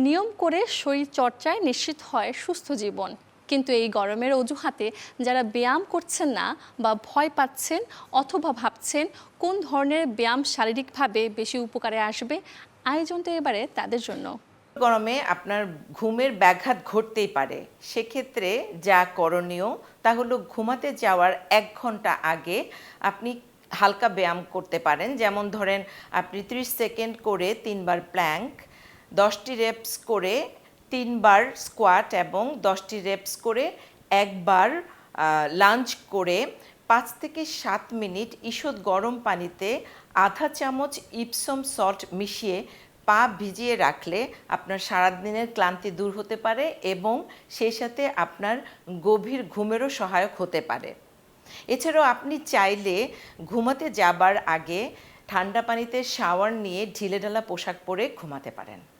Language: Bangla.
নিয়ম করে শরীর চর্চায় নিশ্চিত হয় সুস্থ জীবন। কিন্তু এই গরমের অজুহাতে যারা ব্যায়াম করছেন না বা ভয় পাচ্ছেন অথবা ভাবছেন কোন ধরনের ব্যায়াম শারীরিকভাবে বেশি উপকারে আসবে, আয়োজনটা এবারে তাদের জন্য। গরমে আপনার ঘুমের ব্যাঘাত ঘটতেই পারে। সেক্ষেত্রে যা করণীয় তা হলো ঘুমাতে যাওয়ার ১ ঘন্টা আগে আপনি হালকা ব্যায়াম করতে পারেন। যেমন ধরেন আপনি ৩০ সেকেন্ড করে ৩ বার প্ল্যাঙ্ক, ১০টি রেপস করে ৩ বার স্কোয়াট এবং ১০টি রেপস করে ১ বার লাঞ্জ করে ৫ থেকে ৭ মিনিট ঈষৎ গরম পানিতে আধা চামচ ইপসম সল্ট মিশিয়ে পা ভিজিয়ে রাখলে আপনার সারাদিনের ক্লান্তি দূর হতে পারে এবং সেই সাথে আপনার গভীর ঘুমেরও সহায়ক হতে পারে। এছাড়াও আপনি চাইলে ঘুমাতে যাবার আগে ঠান্ডা পানিতে শাওয়ার নিয়ে ঢিলেঢালা পোশাক পরে ঘুমাতে পারেন।